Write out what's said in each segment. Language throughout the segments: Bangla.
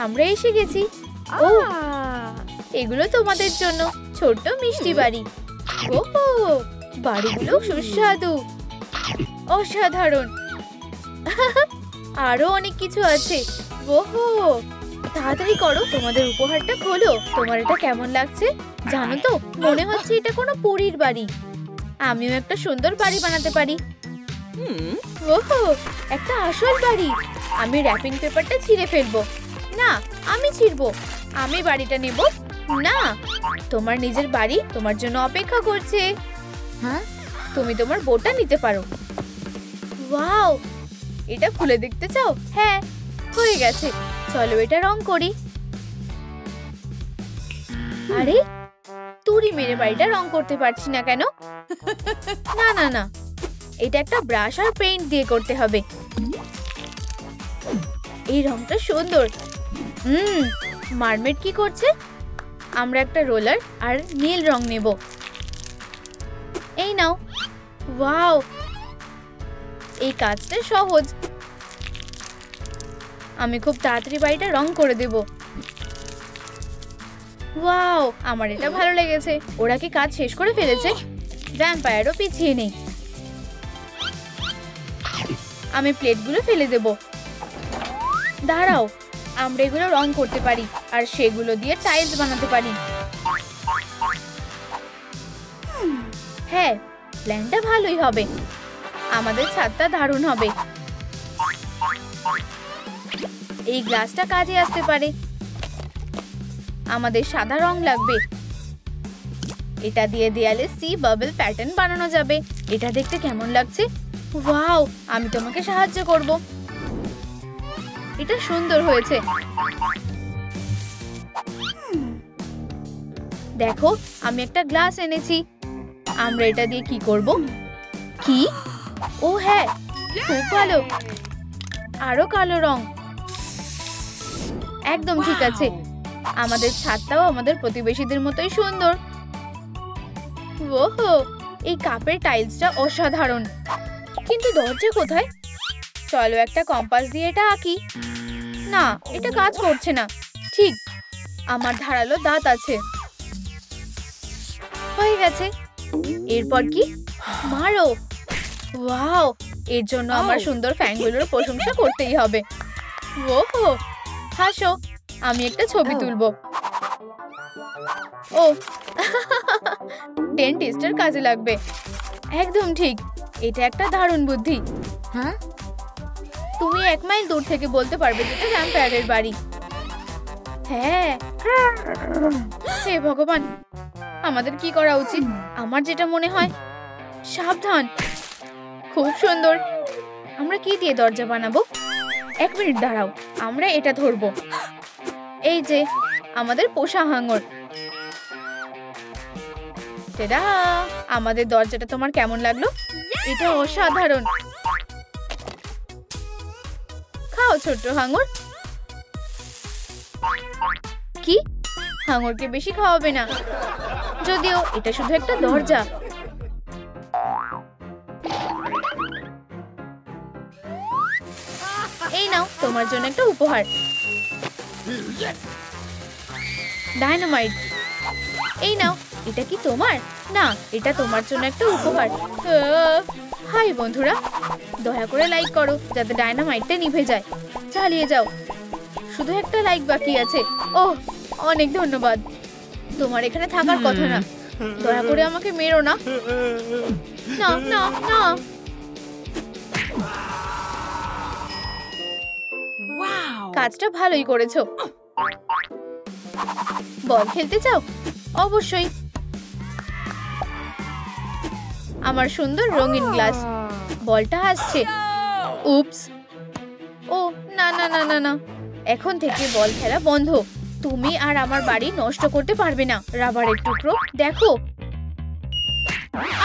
আমরা এসে গেছি। ও, এগুলো তোমাদের জন্য ছোট্ট মিষ্টি বাড়ি। ওহো, বাড়িগুলো সুস্বাদু, অসাধারণ। আরো অনেক কিছু আছে। ওহো, তাড়াতাড়ি করো, তোমাদের উপহারটা খোলো। তোমার এটা কেমন লাগছে জানো তো? মনে হচ্ছে এটা কোনো পরীর বাড়ি। আমিও একটা সুন্দর বাড়ি বানাতে পারি। ওহো, একটা আসল বাড়ি। আমি র্যাপিং পেপারটা ছিঁড়ে ফেলবো। না, আমি ছিঁড়বো। আমি বাড়িটা নেব। না, তোমার নিজের বাড়ি তোমার জন্য অপেক্ষা করছে। হ্যাঁ, তুমি তোমার বউটা নিতে পারো। ওয়াও, এটা খুলে দেখতে চাও? হ্যাঁ, হয়ে গেছে। চলো এটা রং করি। আরে, তুড়ি মেরে বাড়িটা রং করতে পারছি না কেন? না না না, এটা একটা ব্রাশ আর পেইন্ট দিয়ে করতে হবে। এই রংটা সুন্দর। মারমেড কি করছে? আমরা একটা রোলার আর নীল রং নেব। এই নাও। ওয়াও, এই কাজটা সহজ। আমি খুব তাড়াতাড়ি বাড়িটা রং করে দেব। ওয়াও, আমার এটা ভালো লেগেছে। ওরা কি কাজ শেষ করে ফেলেছে? ভ্যাম্পায়ারও পিছিয়ে নেই। আমি প্লেটগুলো ফেলে দেব। দাঁড়াও, আমরা এগুলো রং করতে পারি আর সেগুলো দিয়ে টাইলস বানাতে পারি। হ্যাঁ, প্ল্যানটা ভালোই হবে। আমাদের ছাদটা দারুণ হবে। এই গ্লাসটা কাজে আসতে পারে। আমাদের সাদা রং লাগবে। এটা দিয়ে দেয়ালে সি বাবল প্যাটার্ন বানানো যাবে। এটা দেখতে কেমন লাগছে? ওয়াও, আমি তোমাকে সাহায্য করব। এটা সুন্দর হয়েছে। দেখো, আমি একটা গ্লাস এনেছি। আমরা এটা দিয়ে কি করব? কি? ও হ্যাঁ, খুব ভালো। আরো কালো রং। একদম ঠিক আছে। আমাদের ছাদটাও আমাদের প্রতিবেশীদের মতোই সুন্দর। ওহো, এই কাপের টাইলসটা অসাধারণ। কিন্তু দরজা কোথায়? চলো একটা কম্পাস দিয়ে এটা আঁকি। না, এটা কাজ করছে না। ঠিক, আমার ধারালো দাঁত আছে। হয়ে গেছে। এরপর কি? মারো। ওয়াও, এর জন্য আমার সুন্দর ফ্যানগুলোর প্রশংসা করতেই হবে। ওহো, হাসো, আমি একটা ছবি তুলবো। ও, ডেন্টিস্টের কাজে লাগবে। একদম ঠিক, এটা একটা দারুণ বুদ্ধি। হ্যাঁ, তুমি 1 মাইল দূর থেকে বলতে পারবে যেটা ভ্যাম্পায়ারের বাড়ি। হ্যাঁ। হে ভগবান, আমাদের কি করা উচিত? আমার যেটা মনে হয়, সাবধান। খুব সুন্দর। আমরা কি দিয়ে দরজা বানাবো? 1 মিনিট দাঁড়াও, আমরা এটা ধরবো। এই যে আমাদের পোষা হাঙর। টেডা, আমাদের দরজাটা তোমার কেমন লাগলো? এটা অসাধারণ। খাও ছোট্ট হাঙর। কি? হাঙরকে বেশি খাওয়াবে না। যদিও এটা শুধু একটা দরজা। এই নাও, তোমার জন্য একটা উপহার। ডায়নামাইট। এই নাও, এটা কি তোমার? না, এটা তোমার জন্য একটা উপহার। হাই বন্ধুরা, দয়া করে লাইক করো যাতে ডায়নামাইটটা নিভে যায়। চালিয়ে যাও, শুধু একটা লাইক বাকি আছে। ওহ, অনেক ধন্যবাদ। তোমার এখানে থাকার কথা না। দয়া করে আমাকে মেরো না। না না না। কাজটা ভালোই করেছো। বল খেলতে চাও? অবশ্যই। আমার সুন্দর রঙিন গ্লাস। বলটা আসছে। উপস। ও না না না না না, এখন থেকে বল খেলা বন্ধ। তুমি আর আমার বাড়ি নষ্ট করতে পারবে না। রাবারের টুকরো দেখো।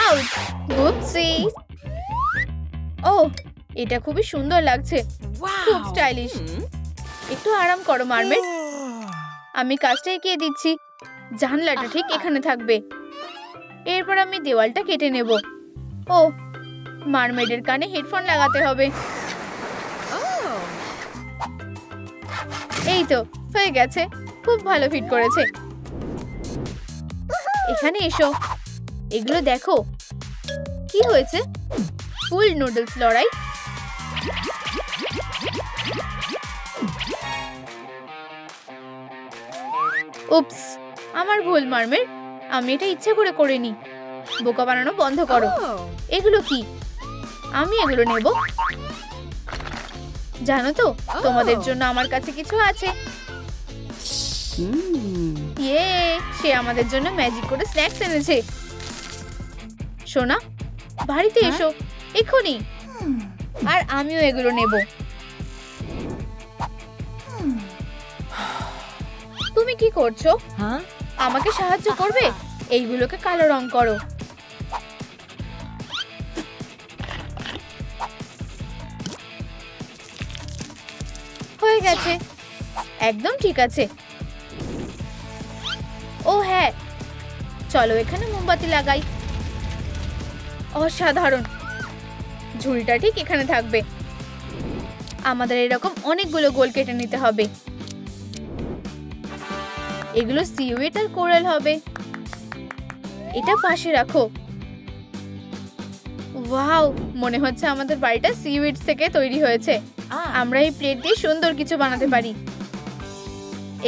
আউট। উপসি। ও, এটা খুবই সুন্দর লাগছে। খুব স্টাইলিশ। একটু আরাম করো মারমেড। আমি কাজটা এগিয়ে দিচ্ছি। জানলাটা ঠিক এখানে থাকবে। এরপর আমি দেওয়ালটা কেটে নেব। ও, মারমেডের কানে হেডফোন লাগাতে হবে। এই তো হয়ে গেছে, খুব ভালো ফিট করেছে। এখানে এসো, এগুলো দেখো। কি হয়েছে? ফুল নুডলস লড়াই। উপস, আমার ভুল মারমেড, আমি এটা ইচ্ছে করে করিনি। বোকা বানানো বন্ধ করো। এগুলো কি? আমি এগুলো নেব। জানো তো, তোমাদের জন্য আমার কাছে কিছু আছে। ইয়ে, সে আমাদের জন্য ম্যাজিক করে স্ন্যাক্স এনেছে। সোনা, বাড়িতে এসো এক্ষুনি। আর আমিও এগুলো নেব। তুমি কি করছো? আমাকে সাহায্য করবে? এইগুলোকে কালো রং করো। হয়ে গেছে, একদম ঠিক আছে। ও হ্যাঁ, চলো এখানে মোমবাতি লাগাই। অসাধারণ। ঝুড়িটা ঠিক এখানে থাকবে। আমাদের এরকম অনেকগুলো গোল কেটে নিতে হবে। এগুলো সিউইড আর কোরাল হবে। এটা পাশে রাখো। ওয়াও, মনে হচ্ছে আমাদের বাড়িটা সিউইড থেকে তৈরি হয়েছে। আমরা এই প্লেট দিয়ে সুন্দর কিছু বানাতে পারি।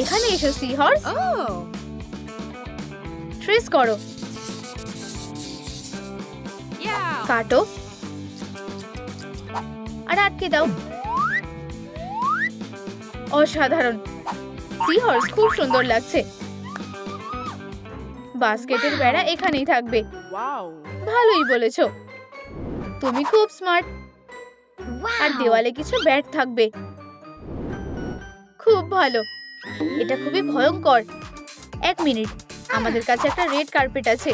এখানে এসো সি হর্স, ট্রেস করো, কাটো আর আটকে দাও। অসাধারণ, সি হর্স খুব সুন্দর লাগছে। বাস্কেটের বেড়া এখানেই থাকবে। ভালোই বলেছো, তুমি খুব স্মার্ট। আর দেওয়ালে কিছু ব্যাট থাকবে। খুব ভালো, এটা খুবই ভয়ঙ্কর। এক মিনিট, আমাদের কাছে একটা রেড কার্পেট আছে।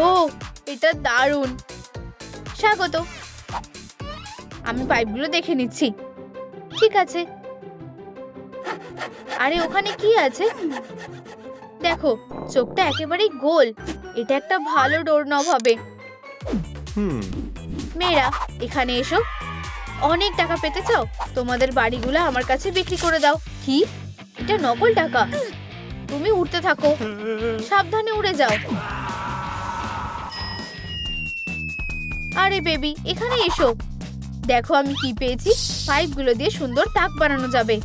ও, এটা দারুণ। স্বাগত। আমি পাইপগুলো দেখে নিচ্ছি। ঠিক আছে। আরে ওখানে কি আছে? দেখো, চোখটা একেবারেই গোল। এটা একটা ভালো ডোরনব হবে। মেয়েরা, এখানে এসো। অনেক টাকা পেতে চাও? তোমাদের বাড়িগুলো আমার কাছে বিক্রি করে দাও। কি? এটা নকল টাকা। তুমি উড়তে থাকো, সাবধানে উড়ে যাও। আরে বেবি, এখানে এসো। দেখো আমি কি পেয়েছি। পাইপগুলো দিয়ে সুন্দর তাক বানানো যাবে।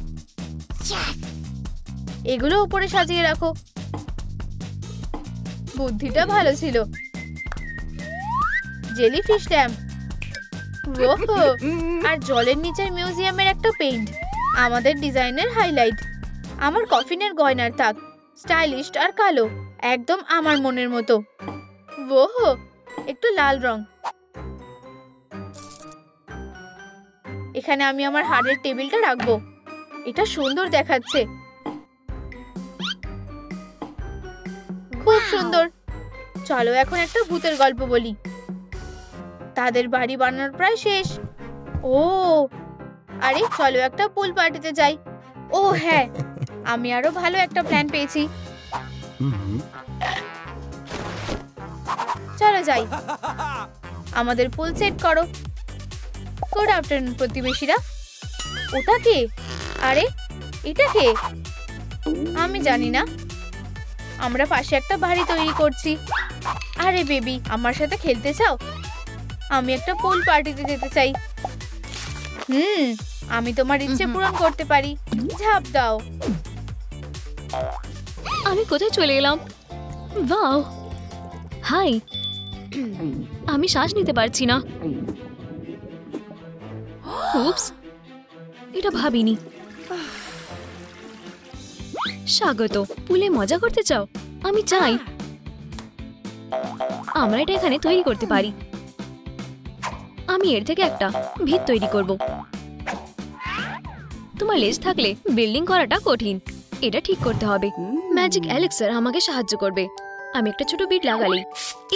এগুলো উপরে সাজিয়ে রাখো। বুদ্ধিটা ভালো ছিল। জেলিফিশ ল্যাম্প, ওহো, আর জলের নিচের মিউজিয়ামের একটা পেইন্ট। আমাদের ডিজাইনের হাইলাইট। আমার কফিনের গয়নার তাক, স্টাইলিশ আর কালো, একদম আমার মনের মতো। ওহো, একটু লাল রং। এখানে আমি আমার হাড়ের টেবিলটা রাখবো। এটা সুন্দর দেখাচ্ছে। খুব সুন্দর। চলো এখন একটা ভূতের গল্প বলি। তাদের বাড়ি বানানোর প্রায় শেষ। ও, আরে চলো একটা পুল পার্টিতে যাই। ও হ্যাঁ, আমি আরো ভালো একটা প্ল্যান পেয়েছি। চলো যাই। আমাদের পুল সেট করো। গুড আফটারনুন প্রতিবেশীরা। ওটা কে? আরে এটা কে? আমি জানি না। আমরা পাশে একটা বাড়ি তৈরি করছি। আরে বেবি, আমার সাথে খেলতে চাও? আমি একটা পুল পার্টিতে যেতে চাই। আমি তোমার ইচ্ছে পূরণ করতে পারি। ঝাঁপ দাও। আমি কোথায় চলে এলাম? Wow, hi. আমি শ্বাস নিতে পারছি না। উপস, এটা ভাবিনি। স্বাগত। পুলে মজা করতে চাও? আমি চাই। আমরা এটা এখানে তৈরি করতে পারি। আমি এর থেকে একটা ভিত তৈরি করব। তোমার লেজ থাকলে বিল্ডিং করাটা কঠিন। এটা ঠিক করতে হবে। ম্যাজিক এলেক্সার আমাকে সাহায্য করবে। আমি একটা ছোট বিট লাগালেই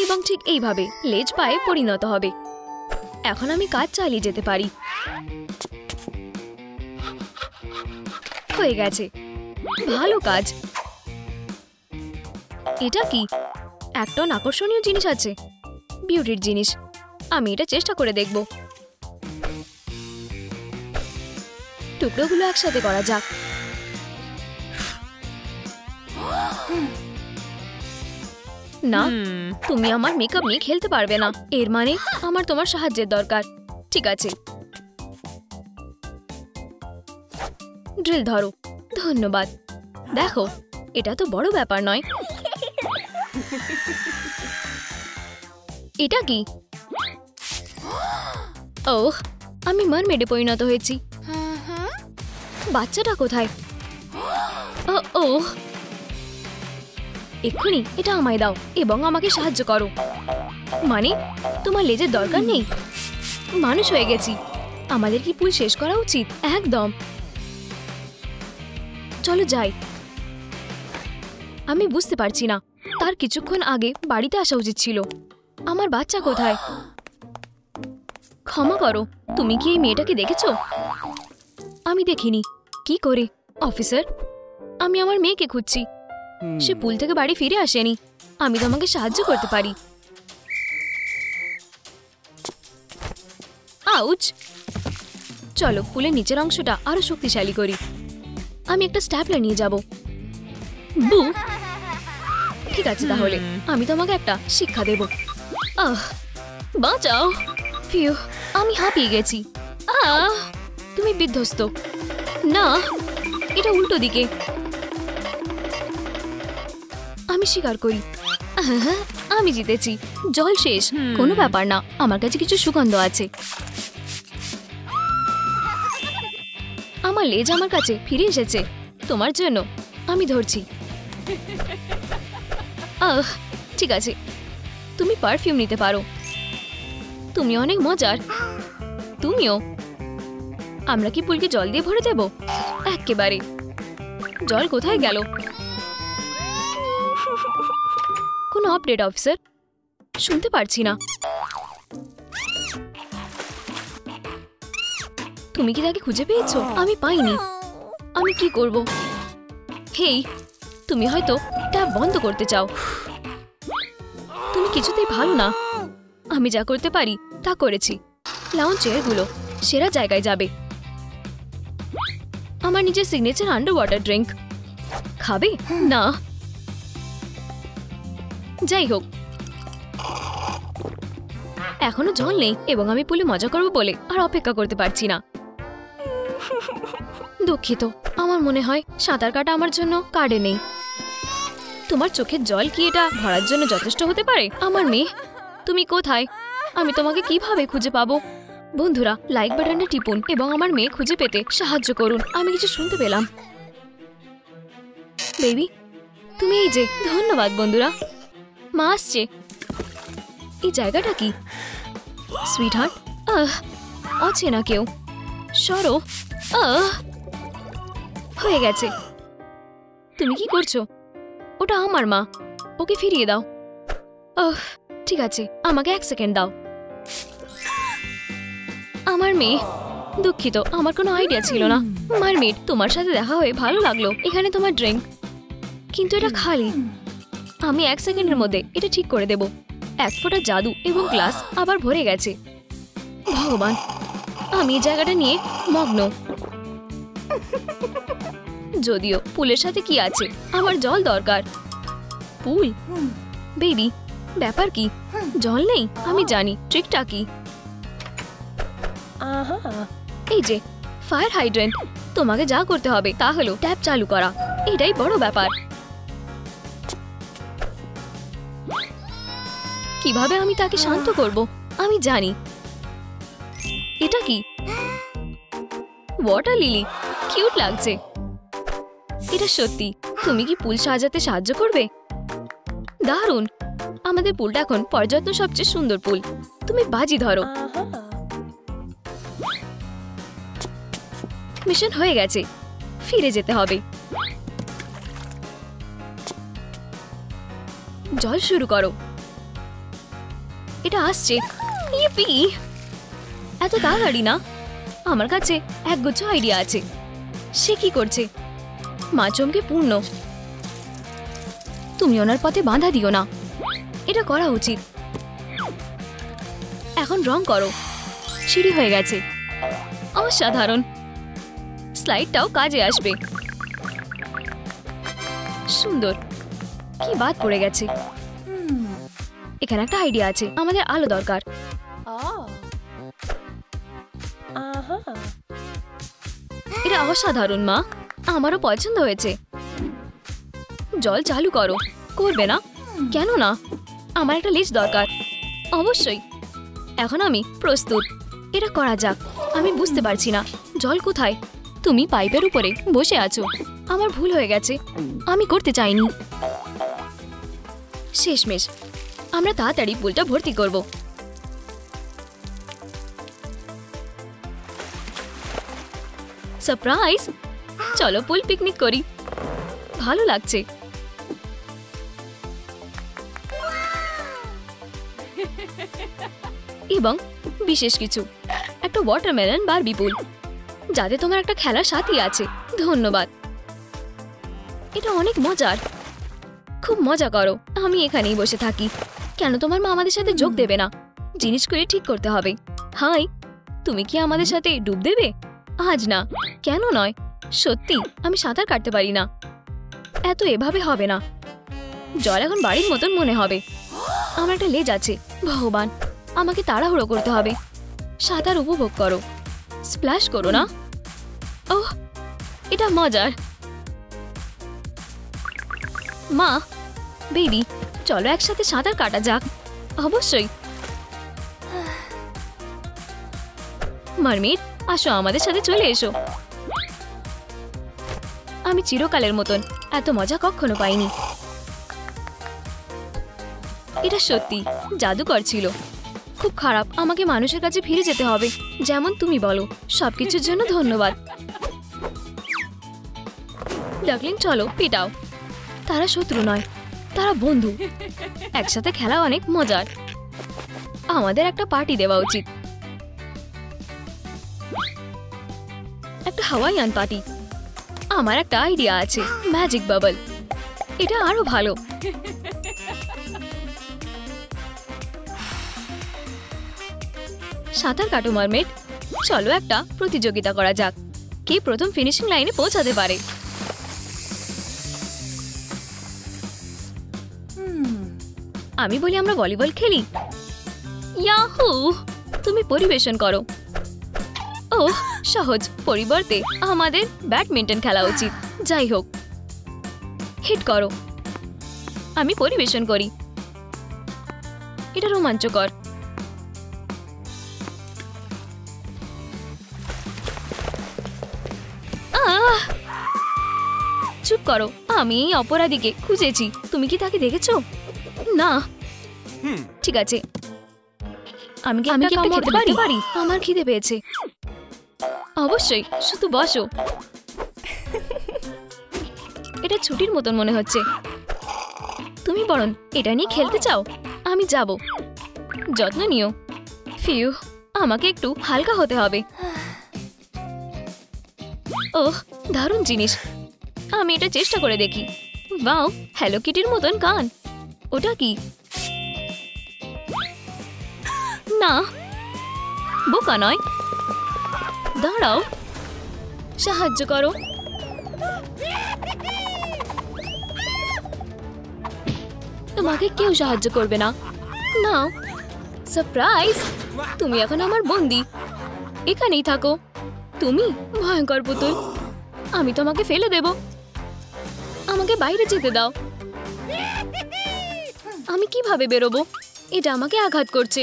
এবং ঠিক এইভাবে লেজ পায়ে পরিণত হবে। এখন আমি কাজ চালিয়ে যেতে পারি। হয়ে গেছে, ভালো কাজ। এটা কি? একটা আকর্ষণীয় জিনিস আছে, বিউটির জিনিস। আমি এটা চেষ্টা করে দেখব। টুকরোগুলো একসাথে করা যাক। না, তুমি আমার মেকআপ নিয়ে খেলতে পারবে না। এর মানে আমার তোমার সাহায্যের দরকার। ঠিক আছে, ড্রিল ধরো। ধন্যবাদ। দেখো, এটা তো বড় ব্যাপার নয়। এটা কি? ওহ, আমি মারমেডে পরিণত হয়েছি। বাচ্চাটা কোথায়? ওহ, এক্ষুনি এটা আমায় দাও এবং আমাকে সাহায্য করো। মানে, তোমার লেজের দরকার নেই? মানুষ হয়ে গেছি। আমাদের কি পুল শেষ করা উচিত? একদম। চলো যাই। আমি বুঝতে পারছি না, তার কিছুক্ষণ আগে বাড়িতে আসা উচিত ছিল। আমার বাচ্চা কোথায়? ক্ষমা করো, তুমি কি এই মেয়েটাকে দেখেছো? আমি দেখিনি। কি করে? অফিসার, আমি আমার মেয়েকে খুঁজছি। সে পুল থেকে বাড়ি ফিরে আসেনি। আমি তোমাকে সাহায্য করতে পারি। আউচ! চলো পুলের নিচের অংশটা আরো শক্তিশালী করি। আমি একটা স্ট্যাপলার নিয়ে যাব। বু! ঠিক আছে, তাহলে আমি তোমাকে একটা শিক্ষা দেব। বাঁচাও! ফিউ, আমি হাঁপিয়ে গেছি। তুমি বিধ্বস্ত। না, এটা উল্টো দিকে। আমি স্বীকার করি, আমি জিতেছি। জল শেষ, কোনো ব্যাপার না। আমার কাছে কিছু সুগন্ধ আছে। আমার লেজ আমার কাছে ফিরে এসেছে। তোমার জন্য আমি ধরছি। ঠিক আছে, তুমি পারফিউম নিতে পারো। তুমি অনেক মজার। তুমিও। আমরা কি পুলকে জল দিয়ে ভরে দেব? একেবারে। জল কোথায় গেল? কোনো আপডেট অফিসার? শুনতে পারছি না। তুমি কি তাকে খুঁজে পেয়েছো? আমি পাইনি। আমি কি করব? হেই, তুমি হয়তো ট্যাপ বন্ধ করতে চাও। তুমি কিছুতেই ভালো না। আমি যা করতে পারি তা করেছি। লাউঞ্জ চেয়ারগুলো সেরা জায়গায় যাবে। আমার নিজের সিগনেচার আন্ডার ওয়াটার ড্রিঙ্ক খাবে না? যাই হোক, এখনো জল নেই এবং আমি পুলে মজা করব বলে আর অপেক্ষা করতে পারছি না। দুঃখিত, আমার মনে হয় সাঁতার কাটা আমার জন্য কার্ডে নেই। তোমার চোখের জল কি এটা ভরার জন্য যথেষ্ট হতে পারে? আমার মেয়ে, তুমি কোথায়? আমি তোমাকে কিভাবে খুঁজে পাবো? বন্ধুরা, লাইক বাটনটা টিপুন এবং আমার মেয়ে খুঁজে পেতে সাহায্য করুন। আমি কিছু শুনতে পেলাম। বেবি, তুমি এই যে। ধন্যবাদ বন্ধুরা। মা আসছে। এই জায়গাটা কি? সুইটহার্ট, অচেনা কেউ। সরো। হয়ে গেছে। তুমি কি করছো? ওটা আমার মা। ওকে ফিরিয়ে দাও। ঠিক আছে, আমাকে 1 সেকেন্ড দাও। আমার মেয়ে। দুঃখিত, আমার কোনো আইডিয়া ছিল না। মারমেড, তোমার সাথে দেখা হয়ে ভালো লাগলো। এখানে তোমার ড্রিঙ্ক, কিন্তু এটা খালি। আমি 1 সেকেন্ডের মধ্যে এটা ঠিক করে দেব। 1 ফোঁটা জাদু এবং গ্লাস আবার ভরে গেছে। ভগবান, আমি এই জায়গাটা নিয়ে মগ্ন। যদিও পুলের সাথে কি আছে? আমার জল দরকার। পুল? বেবি, ব্যাপার কি? জল নেই? আমি জানি ট্রিকটা কি। এই যে ফায়ার হাইড্রেন্ট। তোমাকে যা করতে হবে তা হলো ট্যাপ চালু করা। এটাই বড় ব্যাপার। কিভাবে আমি তাকে শান্ত করব? আমি জানি। এটা কি? ওয়াটার লিলি, কিউট লাগছে। এটা সত্যি। তুমি কি পুল সাজাতে সাহায্য করবে? দারুণ। আমাদের পুলটা এখন পর্যটন সবচেয়ে সুন্দর পুল। তুমি বাজি ধরো। মিশন হয়ে গেছে। ফিরে যেতে হবে। জল শুরু করো। এটা আসছে। ইপি! এত তাড়াতাড়ি না। আমার কাছে একগুচ্ছ আইডিয়া আছে। সে কি করছে? মা চমকে পূর্ণ। তুমি ওনার পথে বাধা দিও না। এটা করা উচিত। এখন রং করো। সিঁড়ি হয়ে গেছে। অসাধারণ। স্লাইডটাও কাজে আসবে। সুন্দর। কি বাদ পড়ে গেছে। এখানে একটা আইডিয়া আছে, আমাদের আলো দরকার। এটা অসাধারণ মা, আমারও পছন্দ হয়েছে। জল চালু করো। করবে না? কেন না? আমার একটা লেজ দরকার। অবশ্যই। এখন আমি প্রস্তুত, এটা করা যাক। আমি বুঝতে পারছি না জল কোথায়। তুমি পাইপের উপরে বসে আছো। আমার ভুল হয়ে গেছে, আমি করতে চাইনি। শেষমেশ আমরা তাড়াতাড়ি পুলটা ভর্তি করব। সারপ্রাইজ! চলো পুল পিকনিক করি, ভালো লাগছে। এবং বিশেষ কিছু, একটা ওয়াটারমেলন বারবি পুল, যাতে তোমার একটা খেলার সাথী আছে। ধন্যবাদ, এটা অনেক মজার। খুব মজা করো, আমি এখানেই বসে থাকি। কেন তোমার মা আমাদের সাথে যোগ দেবে না? জিনিসগুলি ঠিক করতে হবে। হাই, তুমি কি আমাদের সাথে ডুব দেবে? আজ না। কেন নয়? সত্যি আমি সাঁতার কাটতে পারি না। এত এভাবে হবে না। জল এখন বাড়ির মতন মনে হবে। আমার একটা লেজ আছে। ভগবান, আমাকে তাড়াহুড়ো করতে হবে। সাঁতার উপভোগ করো, স্প্ল্যাশ করো না। ওহ, এটা মজার। মা, বেবি, চলো একসাথে সাঁতার কাটা যাক। অবশ্যই। মারমেড, আসো আমাদের সাথে চলে এসো। আমি চিরকালের মতন এত মজা কখনো পাইনি। এটা সত্যি জাদুকর ছিল। খুব খারাপ, আমাকে মানুষের কাছে ফিরে যেতে হবে, যেমন তুমি বলো। সবকিছুর জন্য ধন্যবাদ। ডাকলিং, চলো পেটাও। তারা শত্রু নয়, তারা বন্ধু। একসাথে খেলা অনেক মজার। আমাদের একটা পার্টি দেওয়া উচিত, একটা হাওয়াইয়ান পার্টি। আমার একটা আইডিয়া আছে, ম্যাজিক বাবল। এটা আরো ভালো। সাঁতার কাটো মারমেড। চলো একটা প্রতিযোগিতা করা যাক, কে প্রথম ফিনিশিং লাইনে পৌঁছাতে পারে। আমি বলি আমরা ভলিবল খেলি। ইয়াহু! তুমি পরিবেশন করো। ওহ, সহজ। পরিবর্তে আমাদের ব্যাডমিন্টন খেলা উচিত। যাই হোক, হিট করো। আমি পরিবেশন করি। এটা রোমাঞ্চকর। চুপ করো, আমি এই অপরাধীকে খুঁজেছি। তুমি কি তাকে দেখেছো? না। ঠিক আছে, আমি কি একটা খেতে পারি? আমার খিদে পেয়েছে। অবশ্যই, শুধু বসো। এটা ছুটির মতন মনে হচ্ছে। তুমি বরং এটা নিয়ে খেলতে চাও? আমি যাব। যত্ন নিও। ফিউ, আমাকে একটু হালকা হতে হবে। ওহ, দারুণ জিনিস। আমি এটা চেষ্টা করে দেখি। বাও, হ্যালো কিটির মতন কান। ওটা কি? না, বোকা নয়। দাঁড়াও, সাহায্য করো। তোমাকে কেউ সাহায্য করবে না। নাও, সারপ্রাইজ! তুমি এখন আমার বন্দি। এখানেই থাকো। তুমি ভয়ঙ্কর পুতুল। আমি তোমাকে ফেলে দেব। আমাকে বাইরে যেতে দাও। আমি কিভাবে বেরোবো? এটা আমাকে আঘাত করছে।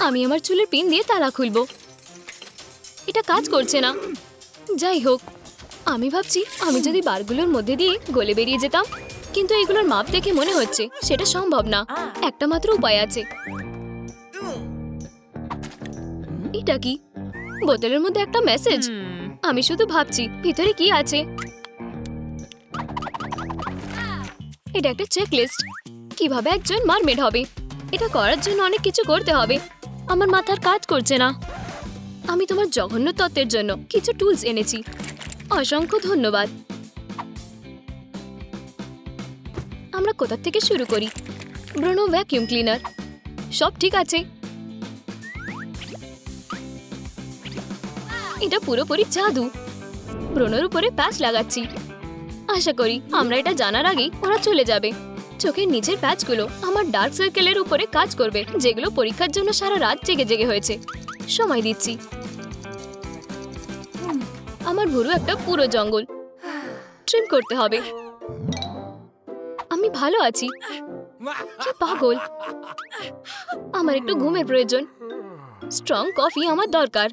আমি আমার চুলের পিন দিয়ে তালা খুলবো। এটা কাজ করছে না। যাই হোক, আমি ভাবছি আমি যদি বারগুলোর মধ্যে দিয়ে গলে বেরিয়ে যেতাম, কিন্তু এগুলোর মাপ দেখে মনে হচ্ছে সেটা সম্ভব না। একটা মাত্র উপায় আছে। এটা কি? বোতলের মধ্যে একটা মেসেজ। আমি শুধু ভাবছি ভিতরে কি আছে। এটা একটা চেকলিস্ট, কিভাবে একজন মারমেড হবে। এটা করার জন্য অনেক কিছু করতে হবে। আমার মাথার কাজ করছে না। আমি তোমার জঘন্য তত্ত্বের জন্য কিছু টুলস এনেছি। অসংখ্য ধন্যবাদ। আমরা কোথা থেকে শুরু করি? Bruno vacuum cleaner. সব ঠিক আছে। এটা পুরোপুরি জাদু। ব্রুনোর উপরে প্যাচ লাগাচ্ছি। আশা করি আমরা এটা জানার আগেই ওরা চলে যাবে। চোখের নিচের প্যাচগুলো আমার ডার্ক সার্কেলের উপরে কাজ করবে, যেগুলো পরীক্ষার জন্য সারা রাত জেগে জেগে হয়েছে। সময় দিচ্ছি। আমার ভুরু একটা পুরো জঙ্গল, ট্রিম করতে হবে। আমি ভালো আছি। কি পাগল! আমার একটু ঘুমের প্রয়োজন। স্ট্রং কফি আমার দরকার।